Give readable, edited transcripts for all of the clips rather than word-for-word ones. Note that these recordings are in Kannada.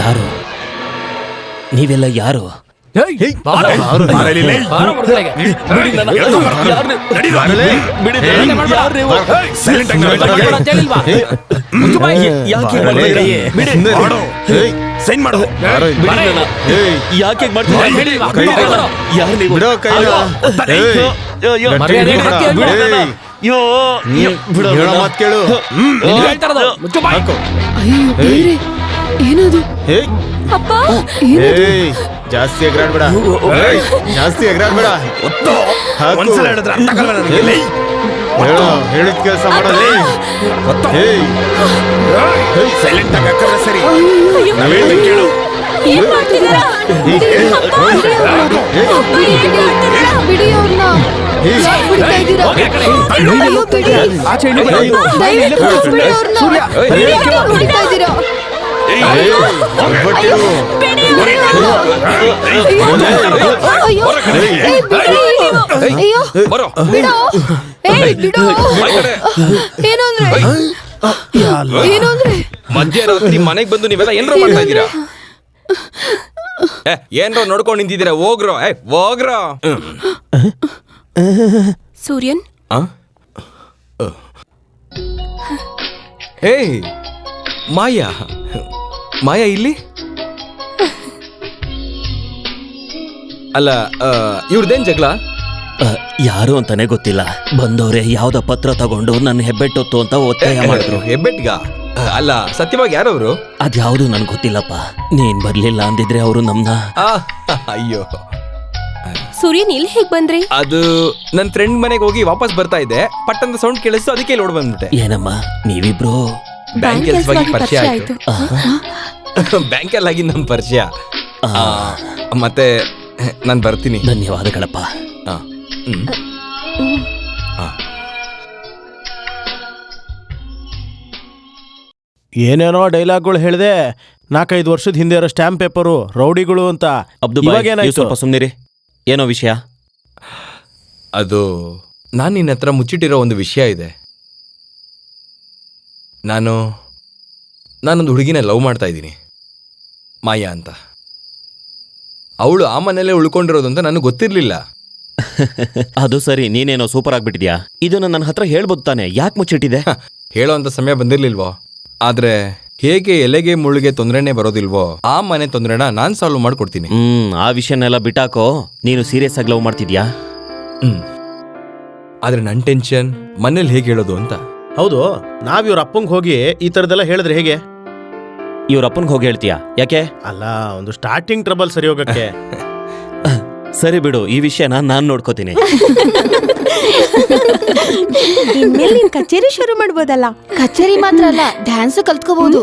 ಯಾರು ನೀವೆಲ್ಲ ಯಾರು? ಏನದು ಅಪ್ಪ? ಜಾಸ್ತಿ ಎಗರಾಡ್ಬೇಡ, ಜಾಸ್ತಿ ಎಗರಾಡ್ಬೇಡ. ಹೇಳಿದ ಕೆಲಸ ಮಾಡೋದೇ. ಸೈಲೆಂಟ್ ಆಗಿ ಹಾಕಲ್ಲ ಸರಿ. ಕೇಳು. ಏನ್ ಮಾಡ್ತಿದ್ದೀರಾ? ಬಿಡಿ ಅವ್ರನ್ನ. ಬಿಡ್ತಾ ಇದ್ದೀರಾ? ಅಯ್ಯೋ ಬಿಡಿ. ದಯವಿಟ್ಟು ಬಿಡಿ ಅವ್ರನ್ನ. ಬಿಡ್ತಾ ಇದ್ದೀರಾ? ಅಯ್ಯೋ ಬಿಡೋ. ಬಿಡೋ. ಏನು ಅಂದ್ರೆ ಮಧ್ಯರಾತ್ರಿ ಮನೆಗ್ ಬಂದು ನೀವೆಲ್ಲ ಏನ್ರೋ ಮಾಡ್ತಾ ಇದ್ದೀರಾ? ಏನ್ರೋ ನೋಡ್ಕೊಂಡು ನಿಂತಿದ್ದೀರಾ? ಹೋಗ್ರೋ ಹೋಗ್ರೋ. ಸೂರ್ಯನ್, ಏಯ್ ಮಾಯಾ, ಮಾಯಾ ಇಲ್ಲಿ ಅಲ್ಲ. ಇವ್ರದೇನ್ ಜಗಳ? ಯಾರು ಅಂತಾನೆ ಗೊತ್ತಿಲ್ಲ. ಬಂದವ್ರೆ ಯಾವ್ದ ಪತ್ರ ತಗೊಂಡು ನನ್ನ ಹೆಬ್ಬೆಟ್ಟೊತ್ತು ಅಂತ ಒತ್ತಾಯ ಮಾಡಿದ್ರು. ಹೆಬ್ಬೆಟ್ಗ? ಅಲ್ಲ ಸತ್ಯವಾಗಿ ಯಾರವ್ರು? ಅದ್ಯಾವುದು ನನ್ಗೆ ಗೊತ್ತಿಲ್ಲಪ್ಪ. ನೀನ್ ಬರ್ಲಿಲ್ಲ ಅಂದಿದ್ರೆ ಅವರು ನಮ್ನ. ಅಯ್ಯೋ ಸೂರ್ಯನ್ ಇಲ್ಲಿ ಹೇಗ್ ಬಂದ್ರಿ? ಅದು ನನ್ ಫ್ರೆಂಡ್ ಮನೆಗೆ ಹೋಗಿ ವಾಪಸ್ ಬರ್ತಾ ಇದ್ದೆ. ಪಟ್ಟಂತ ಸೌಂಡ್ ಕೇಳಿಸ್ತು, ಅದಕ್ಕೆ ಇಲ್ಲಿ ಓಡ್ ಬಂದ್ಬಿಟ್ಟೆ. ಏನಮ್ಮ ನೀವಿಬ್ರು ಬ್ಯಾಂಕ್ ಕೆಲಸವಾಗಿ ಪರಿಚಯ ಆಯ್ತು. ಬ್ಯಾಂಕಲ್ಲಿ ಆಗಿ ನಮ್ ಪರಿಚಯ. ಮತ್ತೆ ನಾನ್ ಬರ್ತೀನಿ. ಧನ್ಯವಾದಗಳಪ್ಪ. ಏನೇನೋ ಡೈಲಾಗ್ಗಳು ಹೇಳಿದೆ. 4-5 ವರ್ಷದ ಹಿಂದೆ ಇರೋ ಸ್ಟ್ಯಾಂಪ್ ಪೇಪರು, ರೌಡಿಗಳು ಅಂತ. ಸ್ವಲ್ಪ ಸುಮ್ಮನಿರಿ. ಏನೋ ವಿಷಯ? ಅದು ನಾನು ನಿನ್ನ ಹತ್ರ ಮುಚ್ಚಿಟ್ಟಿರೋ ಒಂದು ವಿಷಯ ಇದೆ. ನಾನೊಂದು ಹುಡುಗಿನ ಲವ್ ಮಾಡ್ತಾ ಇದ್ದೀನಿ, ಮಾಯಾ ಅಂತ. ಅವಳು ಆ ಮನೆಯಲ್ಲೇ ಉಳ್ಕೊಂಡಿರೋದು ಅಂತ ನನಗೆ ಗೊತ್ತಿರ್ಲಿಲ್ಲ. ಅದು ಸರಿ, ನೀನೇನೋ ಸೂಪರ್ ಆಗ್ಬಿಟ್ಟಿದ್ಯಾ. ಇದನ್ನ ನನ್ನ ಹತ್ರ ಹೇಳ್ಬೋದು ತಾನೆ, ಯಾಕೆ ಮುಚ್ಚಿಟ್ಟಿದೆ? ಹೇಳೋ ಅಂತ ಸಮಯ ಬಂದಿರ್ಲಿಲ್ವೋ? ಆದ್ರೆ ಹೇಗೆ ಎಲೆಗೆ ಮುಳ್ಳಿಗೆ ತೊಂದರೆನೇ ಬರೋದಿಲ್ವೋ, ಆ ಮನೆ ತೊಂದರೆನ ನಾನ್ ಸಾಲ್ವ್ ಮಾಡ್ಕೊಡ್ತೀನಿ. ಆ ವಿಷಯನೆಲ್ಲ ಬಿಟ್ಟಾಕೋ. ನೀನು ಸೀರಿಯಸ್ ಆಗಿ ಲವ್ ಮಾಡ್ತಿದ್ಯಾ? ಆದ್ರೆ ನನ್ ಟೆನ್ಷನ್ ಮನೇಲಿ ಹೇಗೆ ಹೇಳೋದು ಅಂತ. ಹೌದು, ನಾವ್ ಇವ್ರ ಅಪ್ಪಂಗೆ ಹೋಗಿ ಈ ತರದೆಲ್ಲ ಹೇಳಿದ್ರೆ ಹೇಗೆ? ಇವ್ರ ಅಪ್ಪನ್ಗೆ ಹೋಗಿ ಹೇಳ್ತೀಯಾ? ಯಾಕೆ? ಅಲ್ಲ, ಒಂದು ಸ್ಟಾರ್ಟಿಂಗ್ ಟ್ರಬಲ್ ಸರಿ ಹೋಗಕ್ಕೆ. ಸರಿ ಬಿಡು, ಈ ವಿಷಯನ ನಾನ್ ನೋಡ್ಕೋತೀನಿ. ಇನ್ಮೇಲೆ ನೀನ್ ಕಚೇರಿ ಶುರು ಮಾಡ್ಬೋದಲ್ಲ. ಕಚೇರಿ ಮಾತ್ರ ಅಲ್ಲ, ಡ್ಯಾನ್ಸ್ ಕಲ್ತ್ಕೋಬಹುದು.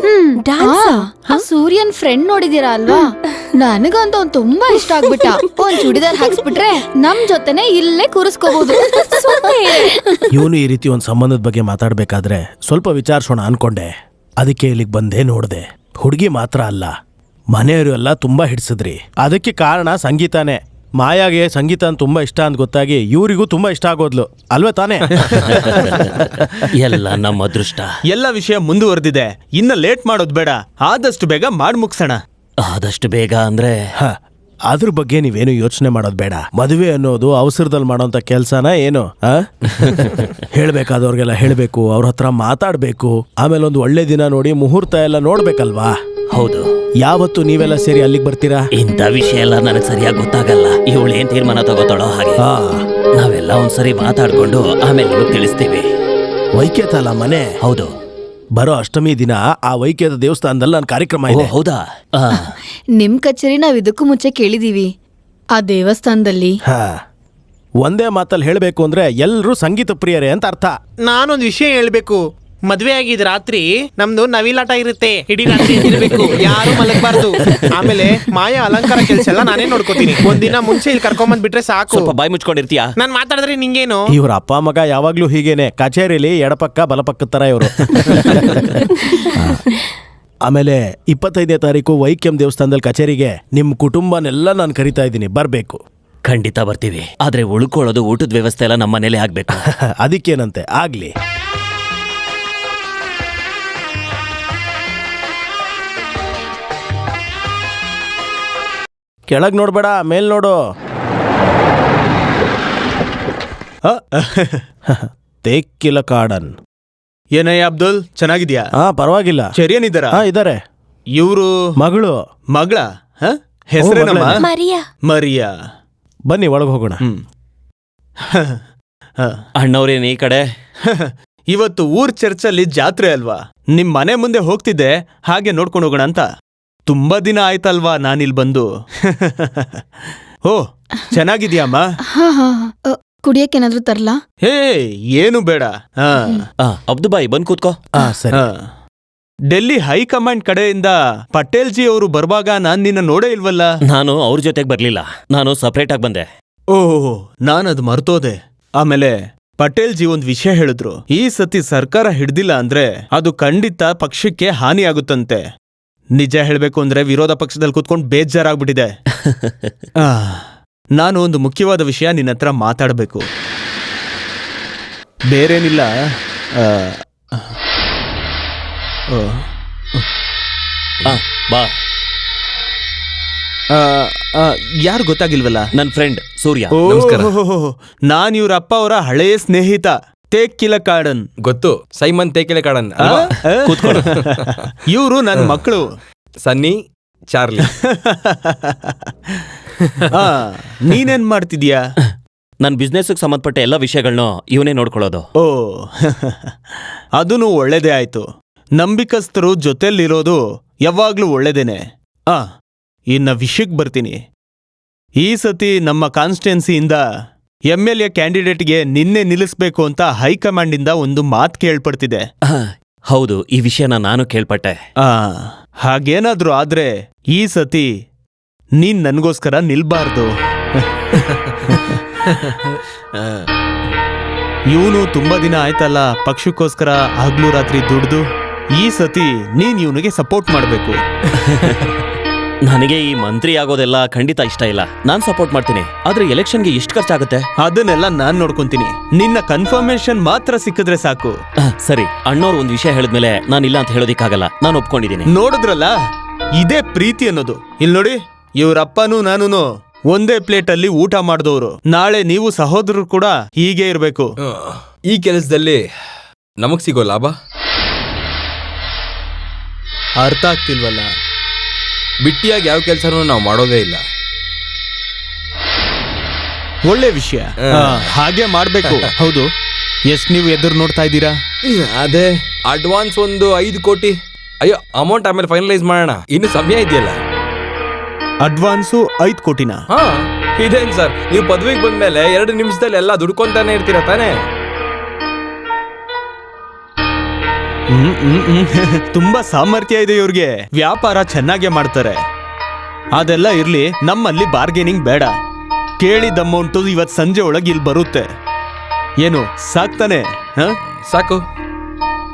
ಸೂರ್ಯನ್ ಫ್ರೆಂಡ್ ನೋಡಿದೀರಾ ಅಲ್ವಾ? ನನಗಂತೂ ಅವ್ನು ತುಂಬಾ ಇಷ್ಟ ಆಗ್ಬಿಟ್ಟ. ಒಂದ್ ಚೂಡಿದಾರ್ ಹಾಕ್ಸ್ಬಿಟ್ರೆ ನಮ್ ಜೊತೆನೆ ಇಲ್ಲೇ ಕೂರಿಸ್ಕೋಬಹುದು. ಇವನು ಈ ರೀತಿ ಒಂದ್ ಸಂಬಂಧದ ಬಗ್ಗೆ ಮಾತಾಡ್ಬೇಕಾದ್ರೆ ಸ್ವಲ್ಪ ವಿಚಾರಿಸೋಣ ಅನ್ಕೊಂಡೆ. ಅದಕ್ಕೆ ಇಲ್ಲಿಗೆ ಬಂದೆ. ನೋಡ್ದೆ, ಹುಡುಗಿ ಮಾತ್ರ ಅಲ್ಲ, ಮನೆಯವರು ಎಲ್ಲ ತುಂಬಾ ಹಿಡ್ಸಿದ್ರಿ. ಅದಕ್ಕೆ ಕಾರಣ ಸಂಗೀತಾನೇ. ಮಾಯಾಗೆ ಸಂಗೀತ ತುಂಬಾ ಇಷ್ಟ ಅಂತ ಗೊತ್ತಾಗಿ ಇವರಿಗೂ ತುಂಬಾ ಇಷ್ಟ ಆಗೋದ್ಲು, ಅಲ್ವೇ ತಾನೇ? ಎಲ್ಲ ನಮ್ಮ ಅದೃಷ್ಟ. ಎಲ್ಲ ವಿಷಯ ಮುಂದುವರೆದಿದೆ, ಇನ್ನ ಲೇಟ್ ಮಾಡೋದ್ ಬೇಡ. ಆದಷ್ಟು ಬೇಗ ಮಾಡಿ ಮುಗ್ಸೋಣ. ಆದಷ್ಟು ಬೇಗ ಅಂದ್ರೆ ಅದ್ರ ಬಗ್ಗೆ ನೀವೇನು ಯೋಚನೆ ಮಾಡೋದ್ ಬೇಡ. ಮದುವೆ ಅನ್ನೋದು ಅವಸರದಲ್ಲಿ ಮಾಡೋಂತ ಕೆಲ್ಸನ ಏನು? ಹೇಳ್ಬೇಕಾದವ್ರಿಗೆಲ್ಲ ಹೇಳ್ಬೇಕು, ಅವ್ರ ಹತ್ರ ಮಾತಾಡ್ಬೇಕು. ಆಮೇಲೆ ಒಂದು ಒಳ್ಳೆ ದಿನ ನೋಡಿ ಮುಹೂರ್ತ ಎಲ್ಲ ನೋಡ್ಬೇಕಲ್ವಾ? ಹೌದು. ಯಾವತ್ತು ನೀವೆಲ್ಲ ಸೇರಿ ಅಲ್ಲಿಗೆ ಬರ್ತೀರಾ? ಇಂಥ ವಿಷಯ ಎಲ್ಲ ನನಗೆ ಸರಿಯಾಗಿ ಗೊತ್ತಾಗಲ್ಲ. ಇವಳು ಏನ್ ತೀರ್ಮಾನ ತಗೋತಾಳೋ ಹಾಗೆ. ನಾವೆಲ್ಲ ಒಂದ್ಸರಿ ಮಾತಾಡ್ಕೊಂಡು ಆಮೇಲೆ ನಿಮಗೆ ತಿಳಿಸ್ತೀವಿ. ವೈಕ್ಯತ ಅಲ್ಲ ಮನೆ? ಹೌದು. ಬರೋ ಅಷ್ಟಮಿ ದಿನ ಆ ವೈಕ್ಯದ ದೇವಸ್ಥಾನದಲ್ಲಿ ನನ್ನ ಕಾರ್ಯಕ್ರಮ ಇದೆ. ಹೌದಾ? ನಿಮ್ ಕಚೇರಿ ನಾವ್ ಇದಕ್ಕೂ ಮುಂಚೆ ಕೇಳಿದೀವಿ. ಆ ದೇವಸ್ಥಾನದಲ್ಲಿ ಒಂದೇ ಮಾತಲ್ಲಿ ಹೇಳ್ಬೇಕು ಅಂದ್ರೆ ಎಲ್ರೂ ಸಂಗೀತ ಪ್ರಿಯರೇ ಅಂತ ಅರ್ಥ. ನಾನೊಂದ್ ವಿಷಯ ಹೇಳ್ಬೇಕು. ಮದ್ವೆ ಆಗಿದ್ ರಾತ್ರಿ ನಮ್ದು ನವಿಲಾಟ ಇರುತ್ತೆ. ಇಡೀ ರಾತ್ರಿ ಇರ್ಬೇಕು, ಯಾರು ಮಲಗಬಾರ್ದು. ಆಮೇಲೆ ಮಾಯಾ ಅಲಂಕಾರ ಕೆಲ್ಸ ಎಲ್ಲ ನಾನೇ ನೋಡ್ಕೋತೀನಿ. ಒಂದಿನ ಮುಂಚೆ ಇಲ್ಲಿ ಕರ್ಕೊಂಬಂದ್ ಬಿಟ್ರೆ ಸಾಕು. ಸ್ವಲ್ಪ ಬಾಯಿ ಮುಚ್ಕೊಂಡಿರ್ತೀಯಾ? ನಾನ್ ಮಾತಾಡಿದ್ರೆ ನಿಂಗೇನು? ಇವ್ರ ಅಪ್ಪ ಮಗ ಯಾವಾಗ್ಲೂ ಹೀಗೇನೆ, ಕಚೇರಿಲಿ ಎಡಪಕ್ಕ ಬಲಪಕ್ಕದ ತರ ಇವರು. ಆಮೇಲೆ 25ನೇ ತಾರೀಕು ವೈಕ್ಯಂ ದೇವಸ್ಥಾನದಲ್ಲಿ ಕಚೇರಿಗೆ ನಿಮ್ ಕುಟುಂಬನೆಲ್ಲ ನಾನು ಕರಿತಾ ಇದ್ದೀನಿ, ಬರ್ಬೇಕು. ಖಂಡಿತ ಬರ್ತೀವಿ. ಆದ್ರೆ ಉಳ್ಕೊಳ್ಳೋದು, ಊಟದ ವ್ಯವಸ್ಥೆ ಎಲ್ಲ ನಮ್ಮ ಮನೇಲೆ ಆಗ್ಬೇಕು. ಅದಕ್ಕೇನಂತೆ, ಆಗ್ಲಿ. ಕೆಳಗ್ ನೋಡ್ಬೇಡ, ಮೇಲ್ ನೋಡು. ತೇಕ್ಕಿಲ ಕಾಡನ್. ಏನಯ್ಯ ಅಬ್ದುಲ್, ಚೆನ್ನಾಗಿದ್ಯಾ? ಪರವಾಗಿಲ್ಲ. ಚೆರಿಯನ್ ಇದಾರೆ. ಇವ್ರು ಮಗಳು. ಮಗಳ? ಹೆಸರೇನಮ್ಮ? ಮಗಳೇ. ಮರಿಯಾ. ಮರಿಯಾ. ಬನ್ನಿ ಒಳಗೆ ಹೋಗೋಣ. ಅಣ್ಣವ್ರೇನ್ ಈ ಕಡೆ? ಇವತ್ತು ಊರ್ ಚರ್ಚಲ್ಲಿ ಜಾತ್ರೆ ಅಲ್ವಾ, ನಿಮ್ ಮನೆ ಮುಂದೆ ಹೋಗ್ತಿದ್ದೆ, ಹಾಗೆ ನೋಡ್ಕೊಂಡು ಹೋಗೋಣ ಅಂತ. ತುಂಬಾ ದಿನ ಆಯ್ತಲ್ವಾ ನಾನಿಲ್ ಬಂದು. ಓ, ಚೆನ್ನಾಗಿದ್ಯಾಮ್ಮ? ಹಾ ಹಾ ಕುಡಿಯಕ್ಕೇನಾದ್ರೂ ತರ್ಲಾ? ಹೇ, ಏನು ಬೇಡ. ಅಬ್ದುಬಾಯಿ ಬಂದ್ ಕೂತ್ಕೋ. ಸರಿ. ಡೆಲ್ಲಿ ಹೈಕಮಾಂಡ್ ಕಡೆಯಿಂದ ಪಟೇಲ್ ಜಿ ಅವರು ಬರುವಾಗ ನಾನ್ ನಿನ್ನ ನೋಡೇ ಇಲ್ವಲ್ಲ. ನಾನು ಅವ್ರ ಜೊತೆಗೆ ಬರ್ಲಿಲ್ಲ, ನಾನು ಸಪರೇಟ್ ಆಗಿ ಬಂದೆ. ಓಹ್, ನಾನದು ಮರ್ತೋದೆ. ಆಮೇಲೆ ಪಟೇಲ್ ಜಿ ಒಂದ್ ವಿಷಯ ಹೇಳಿದ್ರು. ಈ ಸತಿ ಸರ್ಕಾರ ಹಿಡ್ದಿಲ್ಲ ಅಂದ್ರೆ ಅದು ಖಂಡಿತ ಪಕ್ಷಕ್ಕೆ ಹಾನಿಯಾಗುತ್ತಂತೆ. ನಿಜ ಹೇಳ್ಬೇಕು ಅಂದ್ರೆ ವಿರೋಧ ಪಕ್ಷದಲ್ಲಿ ಕೂತ್ಕೊಂಡು ಬೇಜಾರಾಗ್ಬಿಟ್ಟಿದೆ. ನಾನು ಒಂದು ಮುಖ್ಯವಾದ ವಿಷಯ ನಿನ್ನ ಹತ್ರ ಮಾತಾಡಬೇಕು. ಬೇರೇನಿಲ್ಲ. ಬಾ. ಯಾರು ಗೊತ್ತಾಗಿಲ್ವಲ್ಲ? ನನ್ ಫ್ರೆಂಡ್ ಸೂರ್ಯ. ನಮಸ್ಕಾರ. ನಾನ್ ಇವ್ರ ಅಪ್ಪ ಅವರ ಹಳೆಯ ಸ್ನೇಹಿತ ತೇಕ್ಕಿಲ ಕಾಡನ್. ಗೊತ್ತು, ಸೈಮನ್ ತೇಕಿಲೆ ಕಾಡನ್. ಕೂತ್ಕೊಳ್ಳು. ಇವರು ನನ್ನ ಮಕ್ಕಳು ಸನ್ನಿ, ಚಾರ್ಲಿ. ನೀನೇನ್ ಮಾಡ್ತಿದ್ಯಾ? ನನ್ ಬಿಸ್ನೆಸ್ಗೆ ಸಂಬಂಧಪಟ್ಟ ಎಲ್ಲ ವಿಷಯಗಳನ್ನೂ ಇವನೇ ನೋಡ್ಕೊಳ್ಳೋದು. ಓ, ಅದೂ ಒಳ್ಳೇದೇ ಆಯ್ತು. ನಂಬಿಕಸ್ಥರು ಜೊತೆಲಿರೋದು ಯಾವಾಗ್ಲೂ ಒಳ್ಳೇದೇನೆ. ಇನ್ನ ವಿಷಯಕ್ಕೆ ಬರ್ತೀನಿ. ಈ ಸತಿ ನಮ್ಮ ಕಾನ್ಸ್ಟಿಟ್ಯೂನ್ಸಿಯಿಂದ MLA ಕ್ಯಾಂಡಿಡೇಟ್ಗೆ ನಿನ್ನೆ ನಿಲ್ಲಿಸ್ಬೇಕು ಅಂತ ಹೈಕಮಾಂಡಿಂದ ಒಂದು ಮಾತು ಕೇಳ್ಪಡ್ತಿದೆ. ಹೌದು, ಈ ವಿಷಯನ ನಾನು ಕೇಳ್ಪಟ್ಟೆ. ಹಾಗೇನಾದ್ರೂ ಆದ್ರೆ ಈ ಸತಿ ನೀನ್ ನನ್ಗೋಸ್ಕರ ನಿಲ್ಬಾರ್ದು. ಇವನು ತುಂಬಾ ದಿನ ಆಯ್ತಲ್ಲ ಪಕ್ಷಕ್ಕೋಸ್ಕರ ಹಗ್ಲು ರಾತ್ರಿ ದುಡ್ದು. ಈ ಸತಿ ನೀನ್ ಇವನಿಗೆ ಸಪೋರ್ಟ್ ಮಾಡ್ಬೇಕು. ನನಗೆ ಈ ಮಂತ್ರಿ ಆಗೋದೆಲ್ಲ ಖಂಡಿತ ಇಷ್ಟ ಇಲ್ಲ. ನಾನ್ ಸಪೋರ್ಟ್ ಮಾಡ್ತೀನಿ, ಆದ್ರೆ ಎಲೆಕ್ಷನ್ಗೆ ಎಷ್ಟು ಖರ್ಚಾಗುತ್ತೆ ಅದನ್ನೆಲ್ಲ ನಾನ್ ನೋಡ್ಕೊಂತೀನಿ. ನಿನ್ನ ಕನ್ಫರ್ಮೇಶನ್ ಮಾತ್ರ ಸಿಕ್ಕಿದ್ರೆ ಸಾಕು. ಸರಿ, ಅಣ್ಣವ್ರು ಒಂದ್ ವಿಷಯ ಹೇಳಿದ್ಮೇಲೆ ನಾನು ಇಲ್ಲ ಅಂತ ಹೇಳೋದಿಕ್ಕಾಗಲ್ಲ. ನಾನು ಒಪ್ಕೊಂಡಿದ್ದೀನಿ. ನೋಡಿದ್ರಲ್ಲ, ಇದೇ ಪ್ರೀತಿ ಅನ್ನೋದು. ಇಲ್ಲಿ ನೋಡಿ, ಇವ್ರಪ್ಪನೂ ನಾನೂನು ಒಂದೇ ಪ್ಲೇಟ್ ಅಲ್ಲಿ ಊಟ ಮಾಡಿದವರು. ನಾಳೆ ನೀವು ಸಹೋದರರು ಕೂಡ ಹೀಗೆ ಇರ್ಬೇಕು. ಈ ಕೆಲಸದಲ್ಲಿ ನಮಗ್ ಸಿಗೋ ಲಾಭ ಅರ್ಥ ಆಗ್ತಿಲ್ವಲ್ಲ? ಬಿಟ್ಟಿಯಾಗಿ ಯಾವ ಕೆಲಸನೂ ನಾವು ಮಾಡೋದೇ ಇಲ್ಲ. ಒಳ್ಳೆ ವಿಷಯ, ಹಾಗೆ ಮಾಡ್ಬೇಕು. ಹೌದು, ಎಷ್ಟ್ ನೀವು ಎದುರು ನೋಡ್ತಾ ಇದ್ದೀರಾ? ಅದೇ ಅಡ್ವಾನ್ಸ್ ಒಂದು 5 ಕೋಟಿ. ಅಯ್ಯೋ, ಅಮೌಂಟ್ ಆಮೇಲೆ ಫೈನಲೈಸ್ ಮಾಡೋಣ, ಇನ್ನು ಸಮಯ ಇದೆಯಲ್ಲ. ಅಡ್ವಾನ್ಸು 5 ಕೋಟಿನ? ಇದೇನ್ ಸರ್, ನೀವು ಪದವಿಗೆ ಬಂದ್ಮೇಲೆ 2 ನಿಮಿಷದಲ್ಲಿ ಎಲ್ಲ ದುಡ್ಕೊಂತಾನೆ ಇರ್ತೀರಾ ತಾನೇ? ತುಂಬಾ ಸಾಮರ್ಥ್ಯ ಇದೆ ಇವ್ರಿಗೆ, ವ್ಯಾಪಾರ ಚೆನ್ನಾಗೇ ಮಾಡ್ತಾರೆ. ಅದೆಲ್ಲ ಇರ್ಲಿ, ನಮ್ಮಲ್ಲಿ ಬಾರ್ಗೇನಿಂಗ್ ಬೇಡ. ಕೇಳಿದ ಅಮೌಂಟು ಇವತ್ ಸಂಜೆ ಒಳಗೆ ಇಲ್ಲಿ ಬರುತ್ತೆ. ಏನು ಸಾಕ್ತಾನೆ? ಸಾಕು.